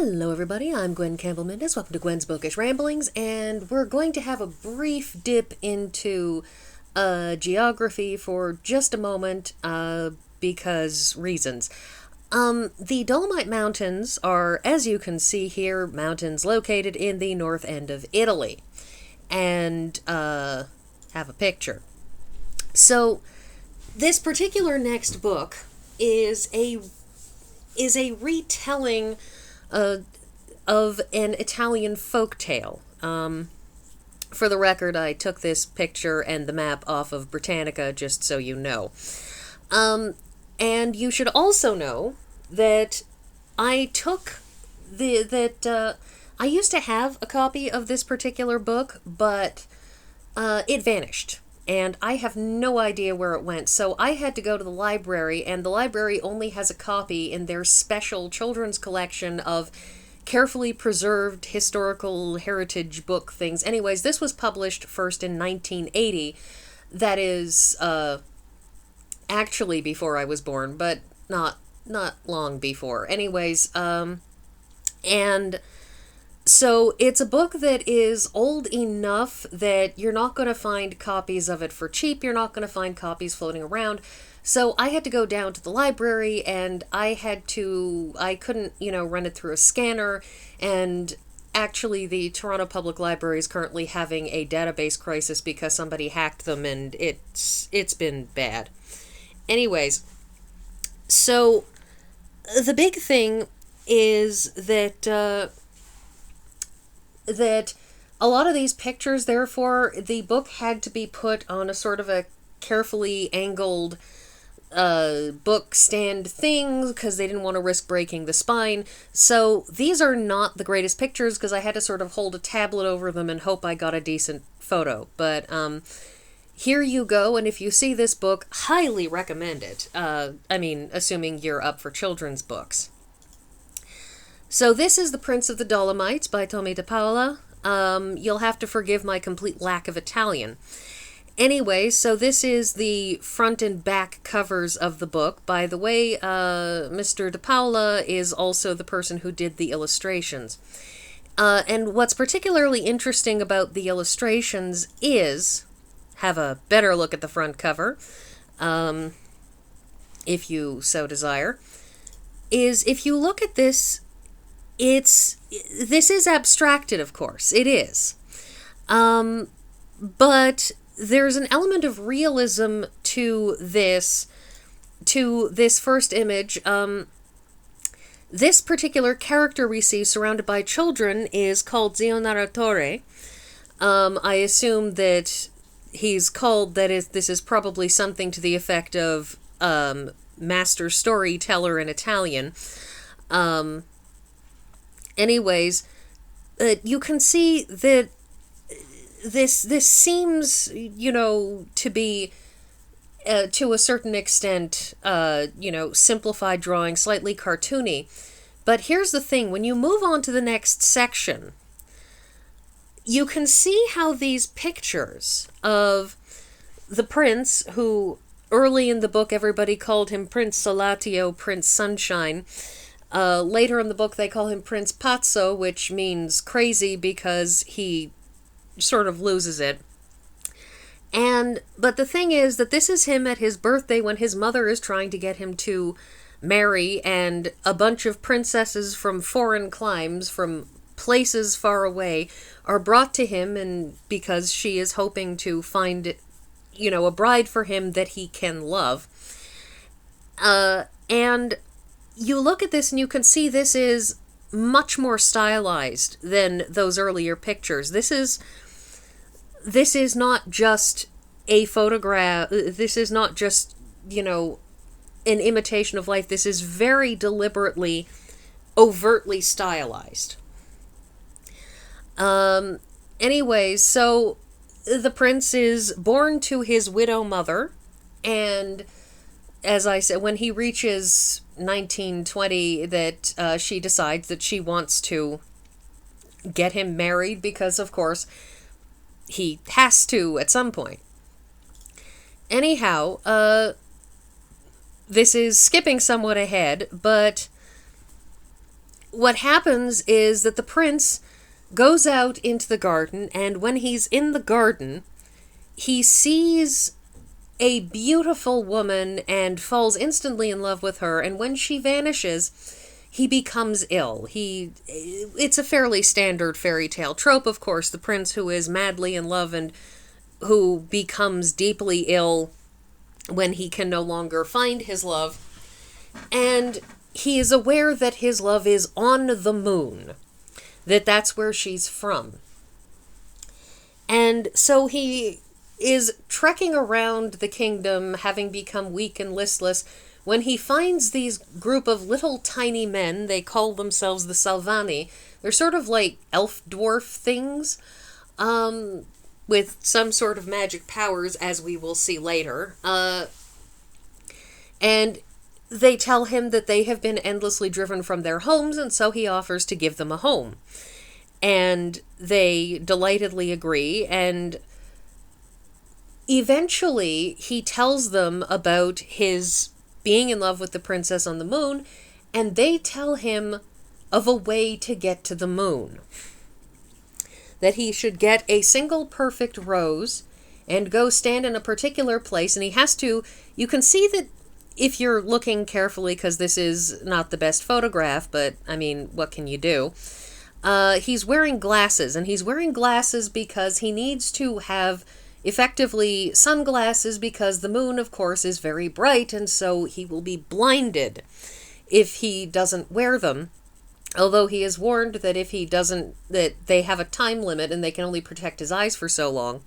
Hello everybody, I'm Gwen Campbell-Mindes. Welcome to Gwen's Bookish Ramblings, and we're going to have a brief dip into geography for just a moment, because reasons. The Dolomite Mountains are, as you can see here, mountains located in the north end of Italy. And, have a picture. So, this particular next book is a retelling of an Italian folktale. For the record, I took this picture and the map off of Britannica, just so you know. And you should also know that I used to have a copy of this particular book, but it vanished. And I have no idea where it went, so I had to go to the library, and the library only has a copy in their special children's collection of carefully preserved historical heritage book things. Anyways, this was published first in 1980. That is, actually before I was born, but not long before. Anyways, and so it's a book that is old enough that you're not going to find copies of it for cheap. You're not going to find copies floating around. So I had to go down to the library, and I couldn't, run it through a scanner. And actually, the Toronto Public Library is currently having a database crisis because somebody hacked them, and it's been bad. Anyways, so the big thing is that a lot of these pictures, therefore, the book had to be put on a sort of a carefully angled book stand thing because they didn't want to risk breaking the spine. So these are not the greatest pictures because I had to sort of hold a tablet over them and hope I got a decent photo. But here you go, and if you see this book, highly recommend it. Assuming you're up for children's books. So this is The Prince of the Dolomites by Tomie de Paola. You'll have to forgive my complete lack of Italian. Anyway, so this is the front and back covers of the book. By the way, Mr. de Paola is also the person who did the illustrations. And what's particularly interesting about the illustrations is, have a better look at the front cover, if you so desire, is if you look at this, this is abstracted, of course. It is. But there's an element of realism to this first image. This particular character we see surrounded by children is called Zio Narratore. I assume that he's called this is probably something to the effect of master storyteller in Italian. Anyways, you can see that this seems, to be, to a certain extent, simplified drawing, slightly cartoony. But here's the thing, when you move on to the next section, you can see how these pictures of the prince, who early in the book everybody called him Prince Solatio, Prince Sunshine. Later in the book, they call him Prince Pazzo, which means crazy because he sort of loses it. But the thing is that this is him at his birthday when his mother is trying to get him to marry, and a bunch of princesses from foreign climes, from places far away, are brought to him, and because she is hoping to find, a bride for him that he can love. And you look at this and you can see this is much more stylized than those earlier pictures. This is not just a photograph. This is not just, an imitation of life. This is very deliberately, overtly stylized. Anyways, so the prince is born to his widow mother, and as I said, when he reaches 1920, that she decides that she wants to get him married because, of course, he has to at some point. Anyhow, this is skipping somewhat ahead, but what happens is that the prince goes out into the garden, and when he's in the garden, he sees a beautiful woman and falls instantly in love with her, and when she vanishes, he becomes ill. It's a fairly standard fairy tale trope, of course, the prince who is madly in love and who becomes deeply ill when he can no longer find his love. And he is aware that his love is on the moon, that's where she's from. And so he is trekking around the kingdom, having become weak and listless, when he finds these group of little tiny men. They call themselves the Salvani. They're sort of like elf dwarf things, with some sort of magic powers, as we will see later. And they tell him that they have been endlessly driven from their homes, and so he offers to give them a home. And they delightedly agree, and eventually he tells them about his being in love with the princess on the moon, and they tell him of a way to get to the moon. That he should get a single perfect rose and go stand in a particular place, and he has to, you can see that if you're looking carefully, because this is not the best photograph, but I mean, what can you do? He's wearing glasses, and he's wearing glasses because he needs to have effectively sunglasses, because the moon, of course, is very bright, and so he will be blinded if he doesn't wear them. Although he is warned that if he doesn't, that they have a time limit and they can only protect his eyes for so long.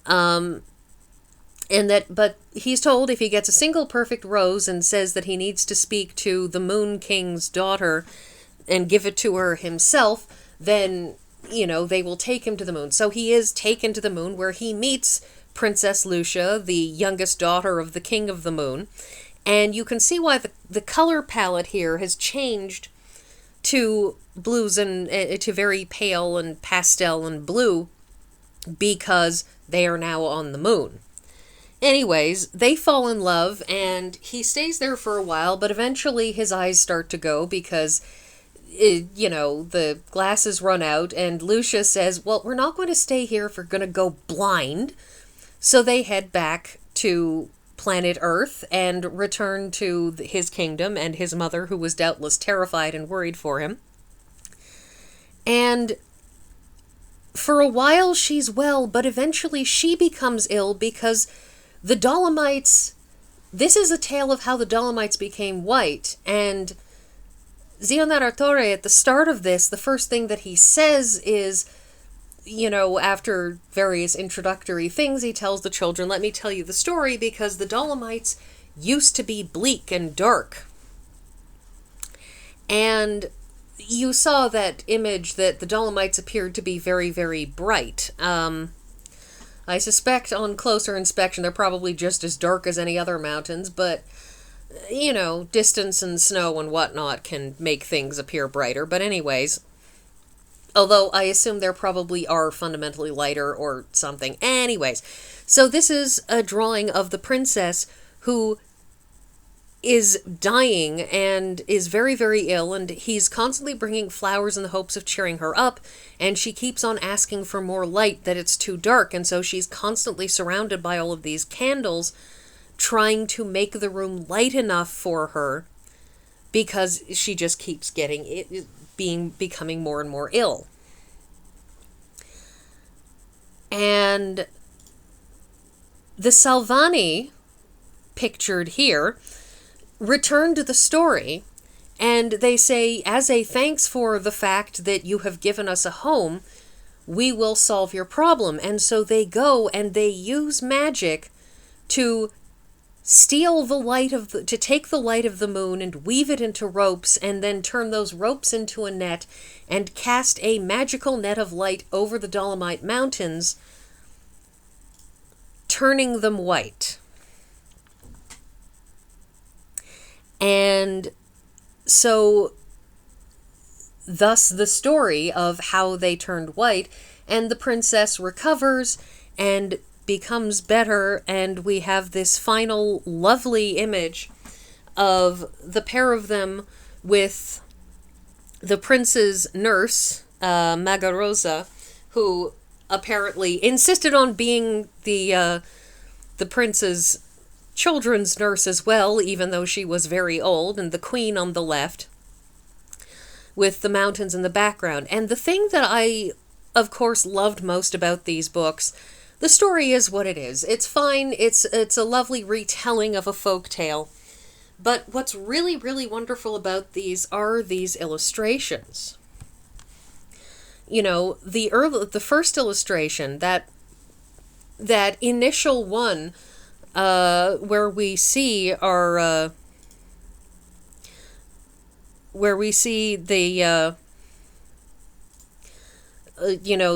But he's told if he gets a single perfect rose and says that he needs to speak to the Moon King's daughter and give it to her himself, then, they will take him to the moon. So he is taken to the moon, where he meets Princess Lucia, the youngest daughter of the King of the Moon. And you can see why the color palette here has changed to blues and to very pale and pastel and blue, because they are now on the moon. Anyways, they fall in love, and he stays there for a while, but eventually his eyes start to go because, the glasses run out, and Lucia says, well, we're not going to stay here if we're going to go blind. So they head back to planet Earth and return to his kingdom and his mother, who was doubtless terrified and worried for him. And for a while she's well, but eventually she becomes ill because the Dolomites, this is a tale of how the Dolomites became white, and Zio Narratore, at the start of this, the first thing that he says is, after various introductory things, he tells the children, let me tell you the story, because the Dolomites used to be bleak and dark. And you saw that image that the Dolomites appeared to be very, very bright. I suspect on closer inspection they're probably just as dark as any other mountains, but, distance and snow and whatnot can make things appear brighter. But anyways, although I assume there probably are fundamentally lighter or something. Anyways, so this is a drawing of the princess who is dying and is very, very ill, and he's constantly bringing flowers in the hopes of cheering her up, and she keeps on asking for more light, that it's too dark, and so she's constantly surrounded by all of these candles, trying to make the room light enough for her, because she just keeps becoming more and more ill. And the Salvani, pictured here, return to the story, and they say, as a thanks for the fact that you have given us a home, we will solve your problem. And so they go and they use magic to steal the light to take the light of the moon and weave it into ropes, and then turn those ropes into a net and cast a magical net of light over the Dolomite Mountains, turning them white. And so, thus the story of how they turned white, and the princess recovers and becomes better, and we have this final lovely image of the pair of them with the prince's nurse, Magarosa, who apparently insisted on being the prince's children's nurse as well, even though she was very old, and the queen on the left, with the mountains in the background. And the thing that I, of course, loved most about these books, the story is what it is. It's fine, it's a lovely retelling of a folk tale. But what's really, really wonderful about these are these illustrations. You know, the first illustration, that initial one, where we see the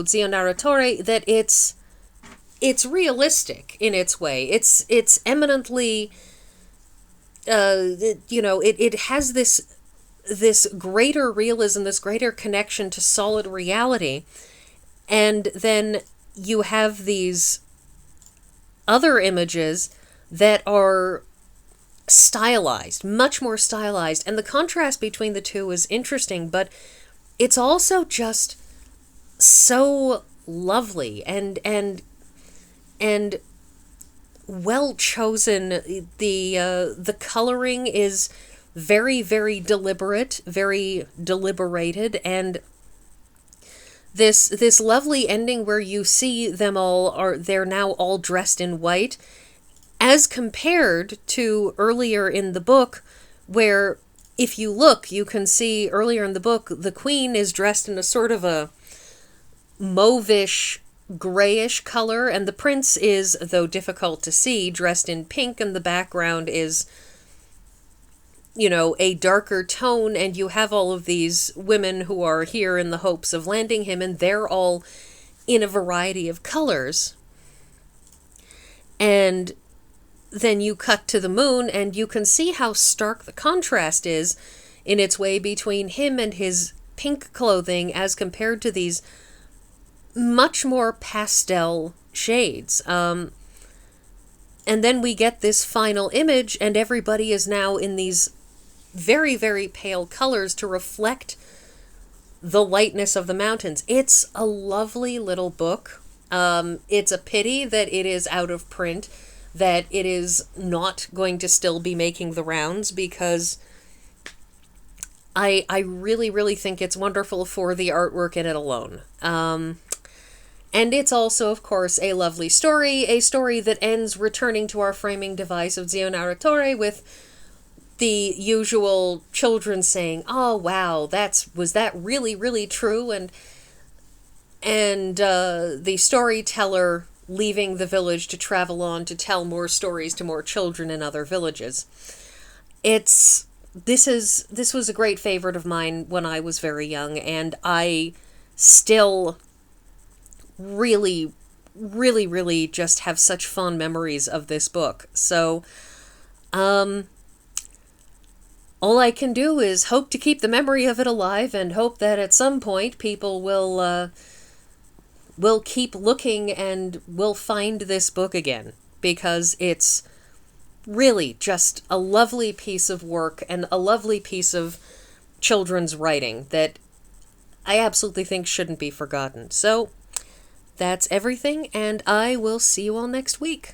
Zio Narratore, that it's realistic in its way. It's eminently, it has this greater realism, this greater connection to solid reality. And then you have these other images that are stylized, much more stylized. And the contrast between the two is interesting, but it's also just so lovely and well chosen. The coloring is very, very deliberate, very deliberated, and this lovely ending where you see they're now all dressed in white, as compared to earlier in the book, where if you look, you can see earlier in the book, the queen is dressed in a sort of a mauvish, grayish color, and the prince is, though difficult to see, dressed in pink, and the background is, a darker tone, and you have all of these women who are here in the hopes of landing him, and they're all in a variety of colors. And then you cut to the moon, and you can see how stark the contrast is in its way between him and his pink clothing as compared to these much more pastel shades. And then we get this final image, and everybody is now in these very, very pale colors to reflect the lightness of the mountains. It's a lovely little book. It's a pity that it is out of print, that it is not going to still be making the rounds, because I really, really think it's wonderful for the artwork in it alone. And it's also, of course, a lovely story, a story that ends returning to our framing device of Zio Narratore with the usual children saying, "Oh wow, was that really, really true?" And the storyteller leaving the village to travel on to tell more stories to more children in other villages. This was a great favorite of mine when I was very young, and I still really, really, really just have such fond memories of this book. So, all I can do is hope to keep the memory of it alive, and hope that at some point people will keep looking and will find this book again, because it's really just a lovely piece of work and a lovely piece of children's writing that I absolutely think shouldn't be forgotten. So that's everything, and I will see you all next week.